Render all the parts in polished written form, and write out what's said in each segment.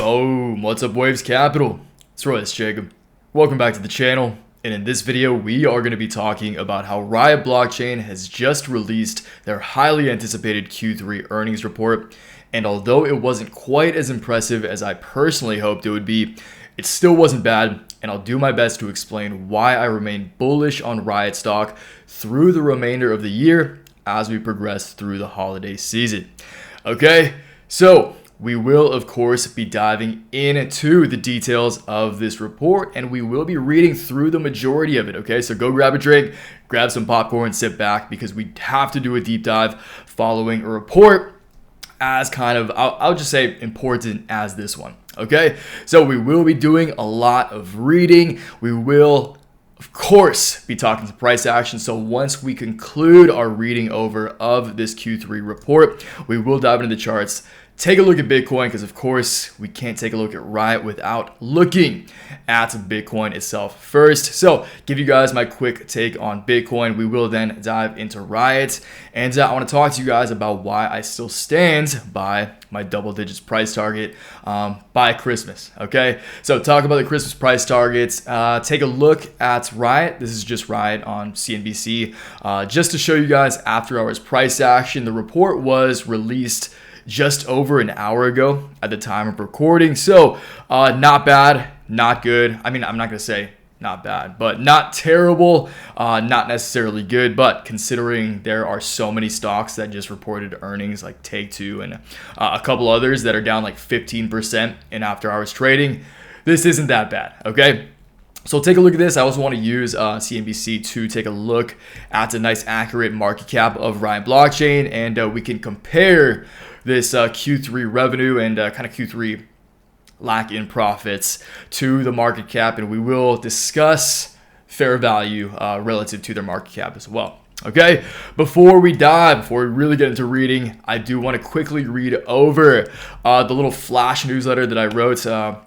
Boom! What's up, Waves Capital? It's Royce Jacob. Welcome back to the channel. And in this video, we are going to be talking about how Riot blockchain has just released their highly anticipated Q3 earnings report. And although it wasn't quite as impressive as I personally hoped it would be, it still wasn't bad. And I'll do my best to explain why I remain bullish on Riot stock through the remainder of the year as we progress through the holiday season. Okay, so we will, of course, be diving into the details of this report, and we will be reading through the majority of it, okay? So go grab a drink, grab some popcorn, sit back, because we have to do a deep dive following a report as kind of, I'll just say, important as this one, okay? So we will be doing a lot of reading. We will, of course, be talking to price action. So once we conclude our reading over of this Q3 report, we will dive into the charts, take a look at Bitcoin, because of course we can't take a look at Riot without looking at Bitcoin itself first. So give you guys my quick take on Bitcoin. We will then dive into Riot, and I want to talk to you guys about why I still stand by my double digits price target by Christmas. Okay, so talk about the Christmas price targets. Take a look at Riot. This is just Riot on cnbc, just to show you guys after hours price action. The report was released just over an hour ago at the time of recording. So not bad, not good. I mean, I'm not going to say not bad, but not terrible, not necessarily good. But considering there are so many stocks that just reported earnings, like Take-Two and a couple others that are down like 15% in after hours trading, this isn't that bad, okay? So take a look at this. I also want to use CNBC to take a look at a nice accurate market cap of Riot blockchain, and we can compare this Q3 revenue and kind of Q3 lack in profits to the market cap, and we will discuss fair value relative to their market cap as well. Okay, before we really get into reading, I do want to quickly read over the little flash newsletter that I wrote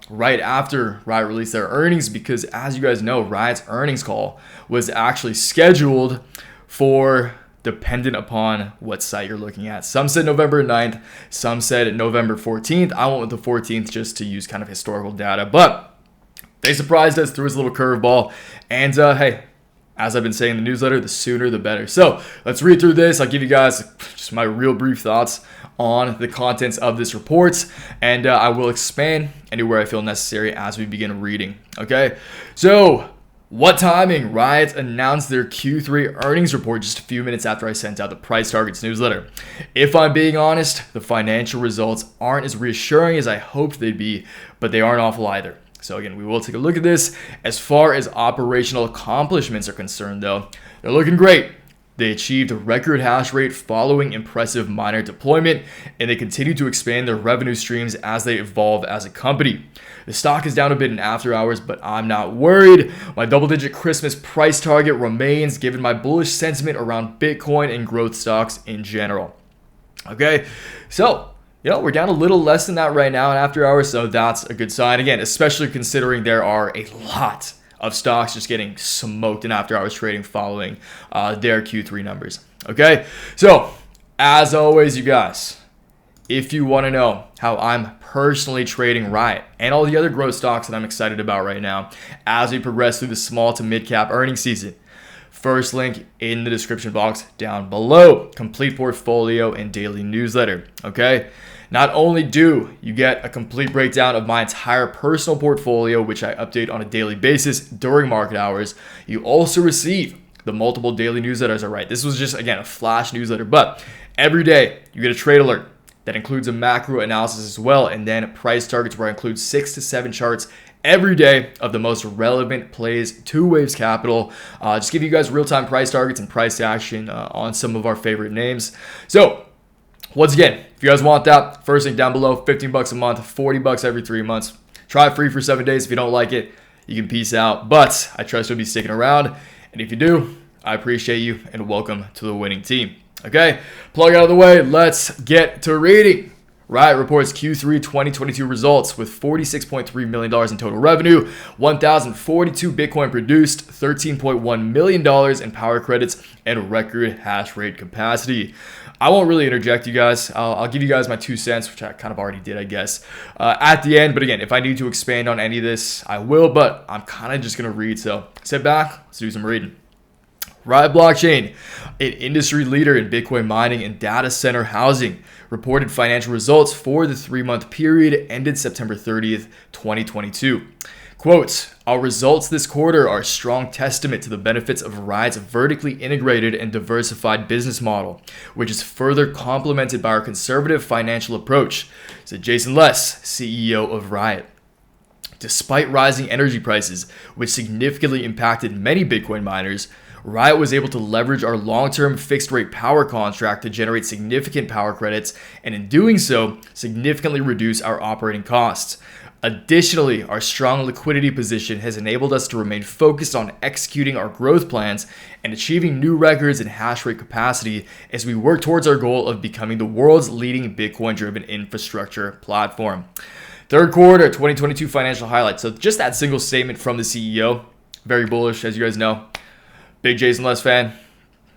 right after Riot released their earnings, because as you guys know, Riot's earnings call was actually scheduled for, dependent upon what site you're looking at. Some said November 9th, some said November 14th. I went with the 14th just to use kind of historical data, but they surprised us, threw us a little curveball, and hey, as I've been saying in the newsletter, the sooner the better. So let's read through this. I'll give you guys just my real brief thoughts on the contents of this report, and I will expand anywhere I feel necessary as we begin reading. Okay, so what timing? Riot announced their Q3 earnings report just a few minutes after I sent out the price targets newsletter. If I'm being honest, the financial results aren't as reassuring as I hoped they'd be, but they aren't awful either. So again, we will take a look at this. As far as operational accomplishments are concerned, though, they're looking great. They achieved a record hash rate following impressive miner deployment, and they continue to expand their revenue streams as they evolve as a company. The stock is down a bit in after hours, but I'm not worried. My double-digit Christmas price target remains, given my bullish sentiment around Bitcoin and growth stocks in general. Okay, so we're down a little less than that right now in after hours, so that's a good sign. Again, especially considering there are a lot of stocks just getting smoked in after hours trading following their Q3 numbers. Okay, so as always, you guys, if you want to know how I'm personally trading Riot and all the other growth stocks that I'm excited about right now as we progress through the small to mid cap earnings season, first link in the description box down below. Complete portfolio and daily newsletter. Okay, not only do you get a complete breakdown of my entire personal portfolio, which I update on a daily basis during market hours, you also receive the multiple daily newsletters. All right, this was just, again, a flash newsletter, but every day you get a trade alert that includes a macro analysis as well, and then price targets where I include 6 to 7 charts every day of the most relevant plays to Waves Capital. Just give you guys real-time price targets and price action on some of our favorite names. So once again, if you guys want that, first link down below, $15 a month, $40 every 3 months. Try it free for 7 days. If you don't like it, you can peace out. But I trust you'll be sticking around. And if you do, I appreciate you and welcome to the winning team. Okay, plug out of the way. Let's get to reading. Riot reports Q3 2022 results with $46.3 million in total revenue, 1,042 Bitcoin produced, $13.1 million in power credits, and record hash rate capacity. I won't really interject you guys. I'll give you guys my 2 cents, which I kind of already did, I guess, at the end. But again, if I need to expand on any of this, I will. But I'm kind of just going to read. So sit back. Let's do some reading. Riot Blockchain, an industry leader in Bitcoin mining and data center housing, reported financial results for the 3-month period ended September 30th, 2022. Quote, our results this quarter are a strong testament to the benefits of Riot's vertically integrated and diversified business model, which is further complemented by our conservative financial approach, said Jason Less, CEO of Riot. Despite rising energy prices, which significantly impacted many Bitcoin miners, Riot was able to leverage our long-term fixed-rate power contract to generate significant power credits, and in doing so, significantly reduce our operating costs. Additionally, our strong liquidity position has enabled us to remain focused on executing our growth plans and achieving new records in hash rate capacity as we work towards our goal of becoming the world's leading Bitcoin-driven infrastructure platform. Third quarter 2022 financial highlights. So just that single statement from the CEO, very bullish, as you guys know. Big Jason Less fan.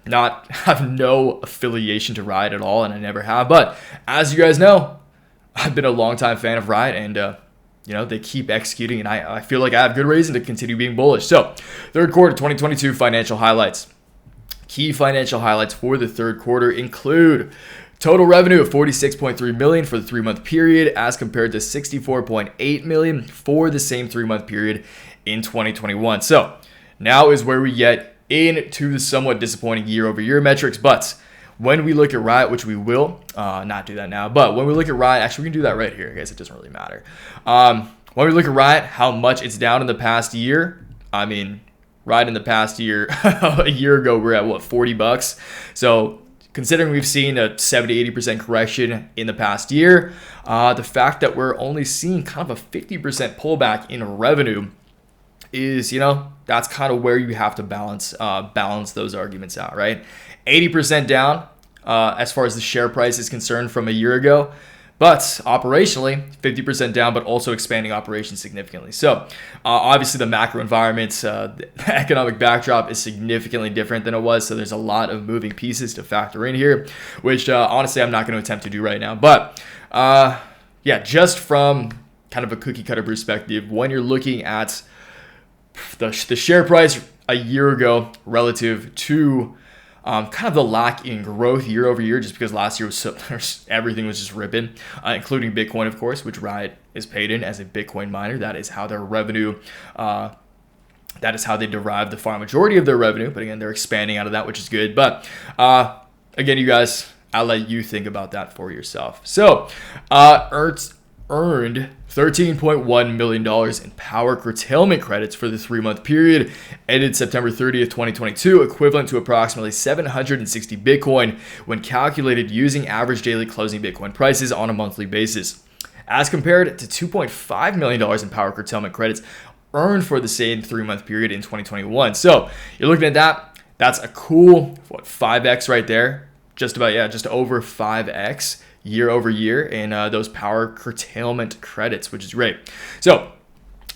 Have no affiliation to Riot at all, and I never have. But as you guys know, I've been a longtime fan of Riot, and they keep executing, and I feel like I have good reason to continue being bullish. So, third quarter 2022 financial highlights. Key financial highlights for the third quarter include total revenue of $46.3 million for the 3-month period as compared to $64.8 million for the same 3-month period in 2021. So, now is where we get into the somewhat disappointing year-over-year metrics, but when we look at Riot, which we will not do that now, but when we look at Riot, actually we can do that right here. I guess it doesn't really matter. When we look at Riot, how much it's down in the past year, I mean, Riot in the past year, a year ago, we're at what, $40? So considering we've seen a 70-80% correction in the past year, the fact that we're only seeing kind of a 50% pullback in revenue is, that's kind of where you have to balance those arguments out, right? 80% down as far as the share price is concerned from a year ago, but operationally 50% down, but also expanding operations significantly. So obviously the macro environment, the economic backdrop is significantly different than it was. So there's a lot of moving pieces to factor in here, which honestly I'm not going to attempt to do right now. But just from kind of a cookie cutter perspective, when you're looking at the share price a year ago relative to kind of the lack in growth year over year, just because last year was everything was just ripping, including Bitcoin, of course, which Riot is paid in as a Bitcoin miner. That is how their revenue, that is how they derive the far majority of their revenue. But again, they're expanding out of that, which is good. But again, you guys, I'll let you think about that for yourself. So earned $13.1 million in power curtailment credits for the 3-month period ended September 30th, 2022, equivalent to approximately 760 Bitcoin when calculated using average daily closing Bitcoin prices on a monthly basis, as compared to $2.5 million in power curtailment credits earned for the same 3-month period in 2021. So you're looking at that. That's a cool, 5x right there. Just over 5x year over year in those power curtailment credits, which is great. So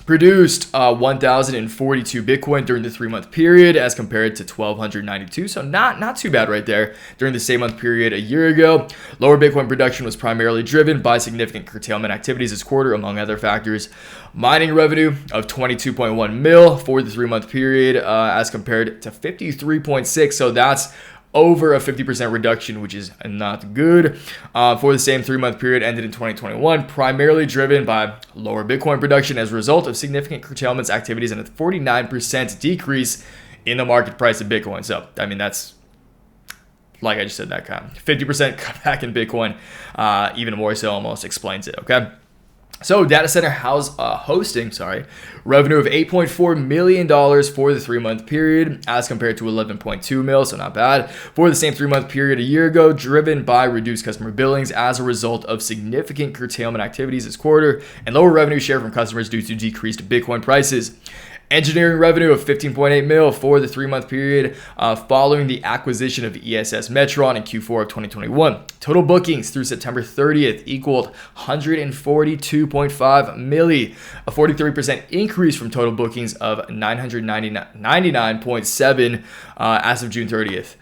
produced 1,042 Bitcoin during the 3-month period as compared to 1,292. So not too bad right there during the same month period a year ago. Lower Bitcoin production was primarily driven by significant curtailment activities this quarter, among other factors. Mining revenue of 22.1 mil for the 3-month period as compared to 53.6. So that's over a 50% reduction, which is not good, for the same 3-month period ended in 2021, primarily driven by lower Bitcoin production as a result of significant curtailments activities and a 49% decrease in the market price of Bitcoin. So, I mean, that's, like I just said, that kind of 50% cutback in Bitcoin, even more so almost explains it, okay? So data center hosting, revenue of $8.4 million for the 3-month period as compared to 11.2 mil, so not bad, for the same 3-month period a year ago, driven by reduced customer billings as a result of significant curtailment activities this quarter and lower revenue share from customers due to decreased Bitcoin prices. Engineering revenue of 15.8 mil for the 3-month period following the acquisition of ESS Metron in Q4 of 2021. Total bookings through September 30th equaled 142.5 milli, a 43% increase from total bookings of 999.7 as of June 30th.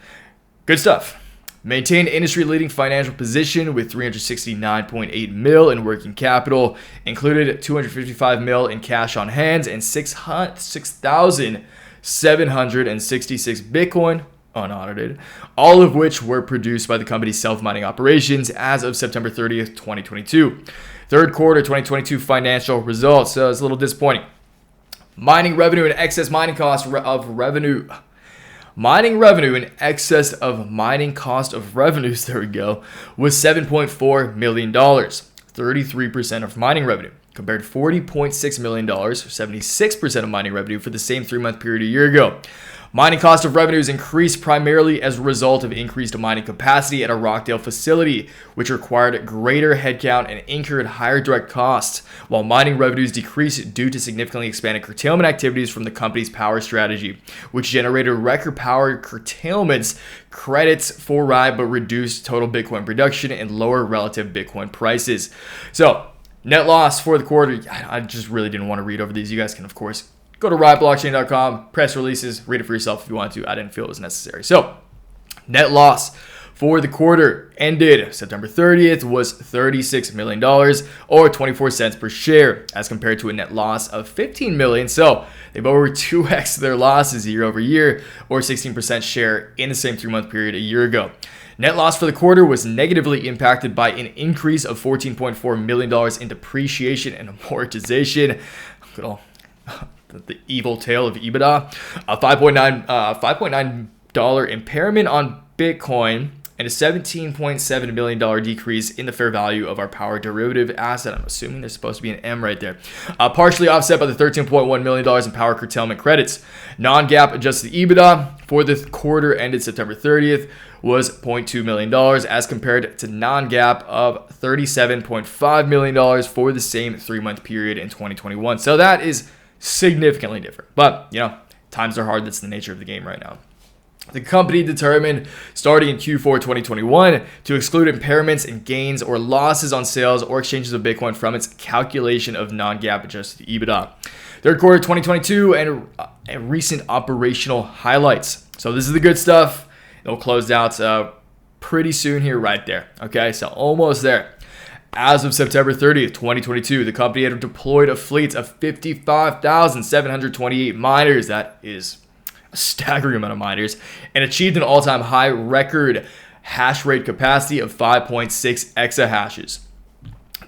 Good stuff. Maintained industry-leading financial position with 369.8 mil in working capital, included 255 mil in cash on hand and 6,766 Bitcoin unaudited, all of which were produced by the company's self-mining operations as of September 30th, 2022. Third quarter 2022 financial results. So it's a little disappointing. Mining revenue in excess mining cost of revenue. Mining revenue in excess of mining cost of revenues, there we go, was $7.4 million, 33% of mining revenue, compared to $40.6 million, or 76% of mining revenue for the same 3-month period a year ago. Mining cost of revenues increased primarily as a result of increased mining capacity at a Rockdale facility, which required greater headcount and incurred higher direct costs, while mining revenues decreased due to significantly expanded curtailment activities from the company's power strategy, which generated record power curtailments credits for Riot but reduced total Bitcoin production and lower relative Bitcoin prices. So, net loss for the quarter, I just really didn't want to read over these. You guys can, of course, go to riotblockchain.com, press releases, read it for yourself if you want to. I didn't feel it was necessary. So, net loss for the quarter ended September 30th was $36 million or 24 cents per share as compared to a net loss of $15 million. So, they've over 2x their losses year over year or 16% share in the same 3-month period a year ago. Net loss for the quarter was negatively impacted by an increase of $14.4 million in depreciation and amortization. Good old the evil tale of EBITDA, a $5.9 impairment on Bitcoin, and a $17.7 million decrease in the fair value of our power derivative asset. I'm assuming there's supposed to be an M right there. Partially offset by the $13.1 million in power curtailment credits. Non-GAAP adjusted EBITDA for the quarter ended September 30th was $0.2 million as compared to non-GAAP of $37.5 million for the same 3-month period in 2021. So that is significantly different. But, times are hard. That's the nature of the game right now. The company determined, starting in Q4 2021, to exclude impairments and gains or losses on sales or exchanges of Bitcoin from its calculation of non-GAAP adjusted EBITDA. Third quarter 2022 and recent operational highlights. So this is the good stuff. It'll close out pretty soon here, right there. Okay, so almost there. As of September 30th, 2022, the company had deployed a fleet of 55,728 miners. That is a staggering amount of miners, and achieved an all-time high record hash rate capacity of 5.6 exahashes.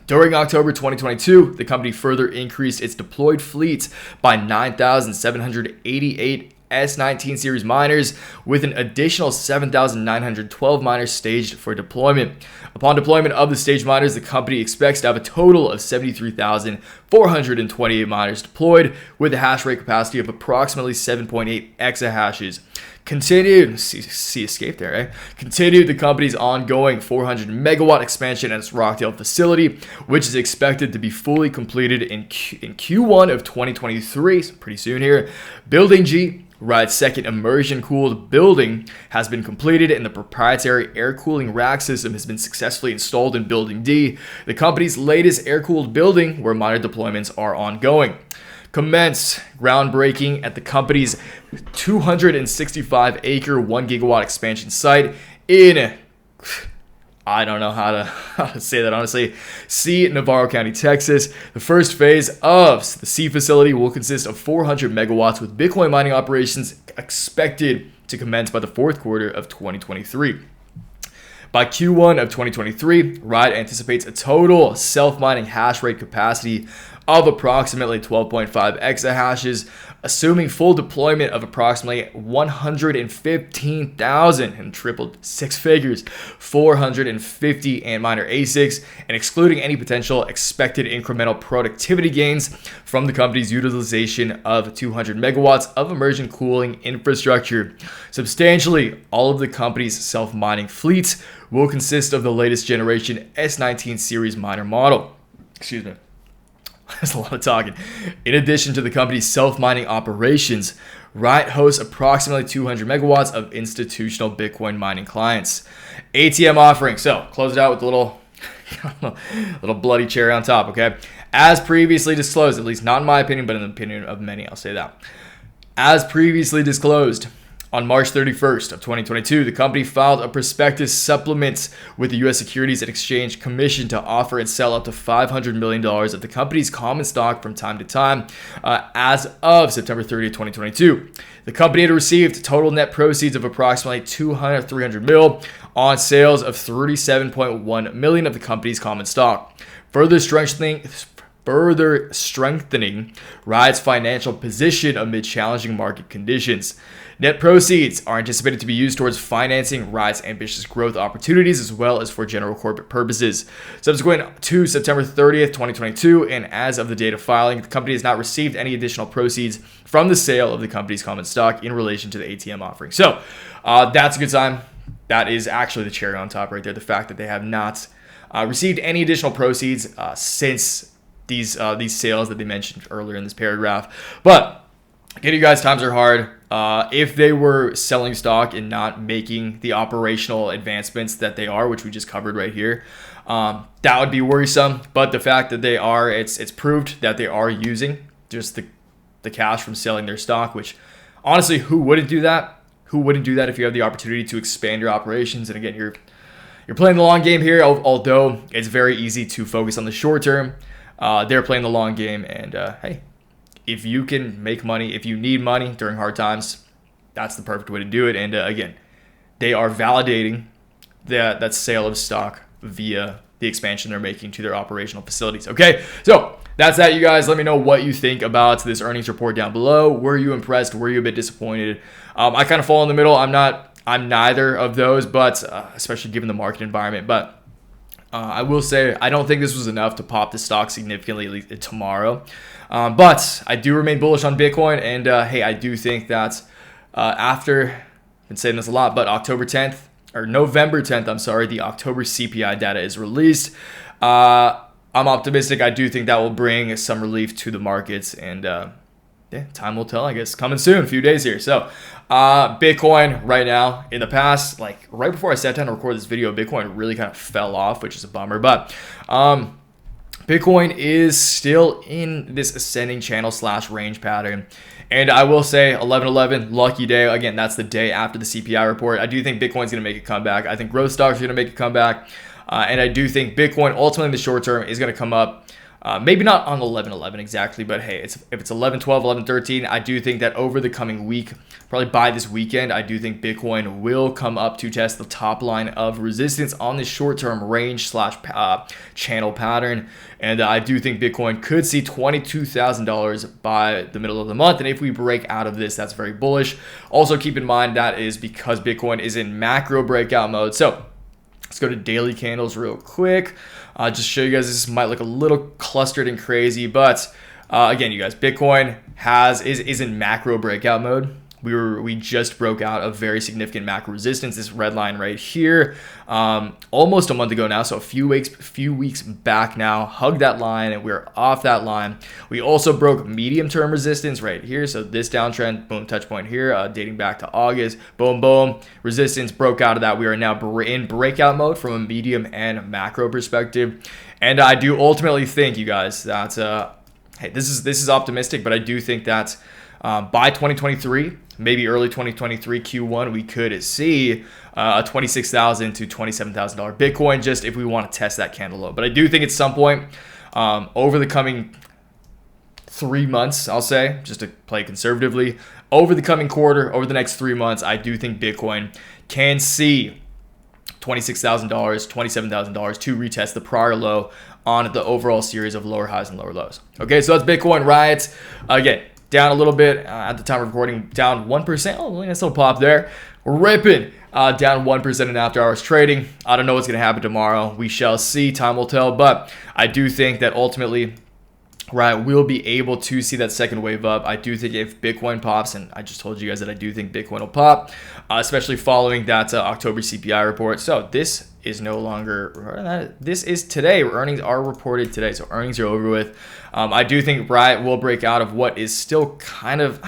During October 2022, the company further increased its deployed fleet by 9,788 S19 series miners with an additional 7,912 miners staged for deployment. Upon deployment of the staged miners, the company expects to have a total of 73,428 miners deployed with a hash rate capacity of approximately 7.8 exahashes. Continued the company's ongoing 400 megawatt expansion at its Rockdale facility, which is expected to be fully completed in Q1 of 2023, so pretty soon here. Building G, Riot's second immersion-cooled building, has been completed and the proprietary air cooling rack system has been successfully installed in Building D, the company's latest air-cooled building where miner deployments are ongoing. Commenced groundbreaking at the company's 265-acre 1 gigawatt expansion site in, I don't know how to say that honestly, C, Navarro County, Texas. The first phase of the C facility will consist of 400 megawatts with Bitcoin mining operations expected to commence by the fourth quarter of 2023. By Q1 of 2023, Riot anticipates a total self-mining hash rate capacity of approximately 12.5 exahashes, assuming full deployment of approximately 115,000 and tripled 6 figures, 450 Antminer ASICs, and excluding any potential expected incremental productivity gains from the company's utilization of 200 megawatts of immersion cooling infrastructure. Substantially, all of the company's self-mining fleets will consist of the latest generation S19 series miner model. Excuse me. That's a lot of talking. In addition to the company's self-mining operations, Riot hosts approximately 200 megawatts of institutional Bitcoin mining clients. ATM offering. So, close it out with a little bloody cherry on top, okay? As previously disclosed, at least not in my opinion, but in the opinion of many, I'll say that. As previously disclosed, On March 31st of 2022, the company filed a prospectus supplement with the U.S. Securities and Exchange Commission to offer and sell up to $500 million of the company's common stock from time to time. As of September 30th, 2022, the company had received total net proceeds of approximately $300 million on sales of 37.1 million of the company's common stock, further strengthening Riot's financial position amid challenging market conditions. Net proceeds are anticipated to be used towards financing Riot's ambitious growth opportunities as well as for general corporate purposes. Subsequent to September 30th, 2022, and as of the date of filing, the company has not received any additional proceeds from the sale of the company's common stock in relation to the ATM offering. So that's a good sign. That is actually the cherry on top right there. The fact that they have not received any additional proceeds since these sales that they mentioned earlier in this paragraph. But again, you guys, times are hard. If they were selling stock and not making the operational advancements that they are, which we just covered right here, that would be worrisome. But the fact that they are, it's proved that they are using just the cash from selling their stock, which honestly, who wouldn't do that? Who wouldn't do that if you have the opportunity to expand your operations? And again, you're playing the long game here, although it's very easy to focus on the short term. They're playing the long game, and hey, if you can make money, if you need money during hard times, that's the perfect way to do it. And again, they are validating that sale of stock via the expansion they're making to their operational facilities. Okay, so that's that, you guys. Let me know what you think about this earnings report down below. Were you impressed? Were you a bit disappointed? I kind of fall in the middle. I'm neither of those, but especially given the market environment. But I will say I don't think this was enough to pop the stock significantly, at least tomorrow. But I do remain bullish on Bitcoin, and hey, I do think that after, I've been saying this a lot, but November 10th, I'm sorry, the October CPI data is released. I'm optimistic. I do think that will bring some relief to the markets, and yeah, time will tell, I guess. Coming soon, a few days here. So Bitcoin right now, in the past, like right before I sat down to record this video, Bitcoin really kind of fell off, which is a bummer. But Bitcoin is still in this ascending channel / range pattern. And I will say 11/11, lucky day. Again, that's the day after the CPI report. I do think Bitcoin's going to make a comeback. I think growth stocks are going to make a comeback. And I do think Bitcoin ultimately in the short term is going to come up. Maybe not on 11/11 exactly, but hey, if it's 11/12, 11/13, I do think that over the coming week, probably by this weekend, I do think Bitcoin will come up to test the top line of resistance on this short-term range / channel pattern. And I do think Bitcoin could see $22,000 by the middle of the month. And if we break out of this, that's very bullish. Also keep in mind that is because Bitcoin is in macro breakout mode. So let's go to daily candles real quick. Just show you guys, this might look a little clustered and crazy, but again, you guys, Bitcoin is in macro breakout mode. We just broke out a very significant macro resistance, this red line right here, almost a month ago now, so a few weeks back now, hugged that line, and we're off that line. We also broke medium-term resistance right here, so this downtrend, boom, touch point here, dating back to August, boom, boom, resistance broke out of that. We are now in breakout mode from a medium and macro perspective, and I do ultimately think, you guys, that hey, this is optimistic, but I do think that by 2023, maybe early 2023 Q1, we could see a $26,000 to $27,000 Bitcoin, just if we want to test that candle low. But I do think at some point over the coming 3 months, I'll say, just to play conservatively, over the coming quarter, over the next 3 months, I do think Bitcoin can see $26,000, $27,000 to retest the prior low on the overall series of lower highs and lower lows. Okay, so that's Bitcoin. Riot, again, down a little bit at the time of recording, down 1%. Oh, nice little pop there. We're ripping down 1% in after hours trading. I don't know what's going to happen tomorrow. We shall see. Time will tell. But I do think that ultimately Riot will be able to see that second wave up. I do think if Bitcoin pops, and I just told you guys that I do think Bitcoin will pop, especially following that October CPI report. So this is no longer, this is today. Earnings are reported today, so earnings are over with. I do think Riot will break out of what is still kind of,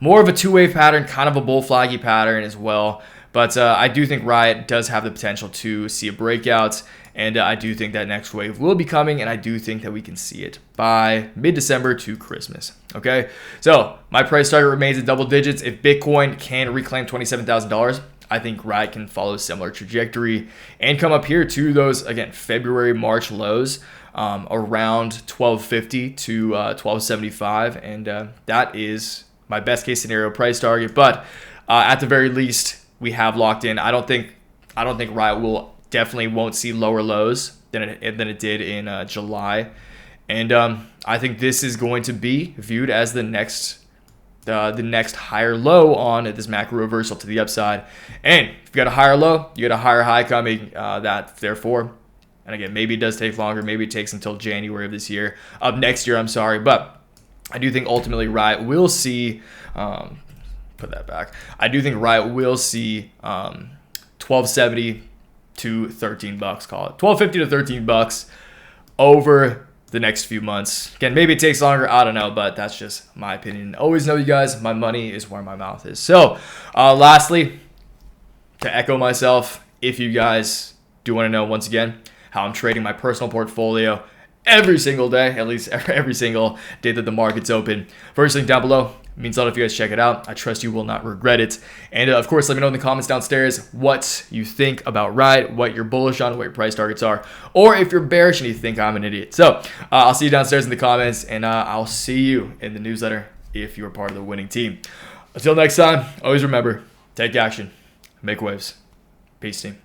more of a two-wave pattern, kind of a bull flaggy pattern as well. But I do think Riot does have the potential to see a breakout. And I do think that next wave will be coming, and I do think that we can see it by mid-December to Christmas. Okay, so my price target remains in double digits. If Bitcoin can reclaim $27,000, I think Riot can follow a similar trajectory and come up here to those, again, February, March lows around 1250 to 1275. And that is my best case scenario price target. But at the very least, we have locked in. I don't think Riot definitely won't see lower lows than it did in July. And I think this is going to be viewed as the next higher low on this macro reversal to the upside. And if you got a higher low, you got a higher high coming. Therefore, and again, maybe it does take longer. Maybe it takes until January of next year. I'm sorry, but I do think ultimately Riot will see. Put that back. I do think Riot will see 1270 to $13. Call it 1250 to $13 over the next few months. Again, maybe it takes longer. I don't know, but that's just my opinion. Always know, you guys, my money is where my mouth is. So, lastly, to echo myself, if you guys do want to know, once again, how I'm trading my personal portfolio every single day, at least every single day that the market's open, first link down below. It means a lot if you guys check it out. I trust you will not regret it. And of course, let me know in the comments downstairs what you think about Riot, what you're bullish on, what your price targets are, or if you're bearish and you think I'm an idiot. So I'll see you downstairs in the comments, and I'll see you in the newsletter if you're part of the winning team. Until next time, always remember, take action, make waves. Peace, team.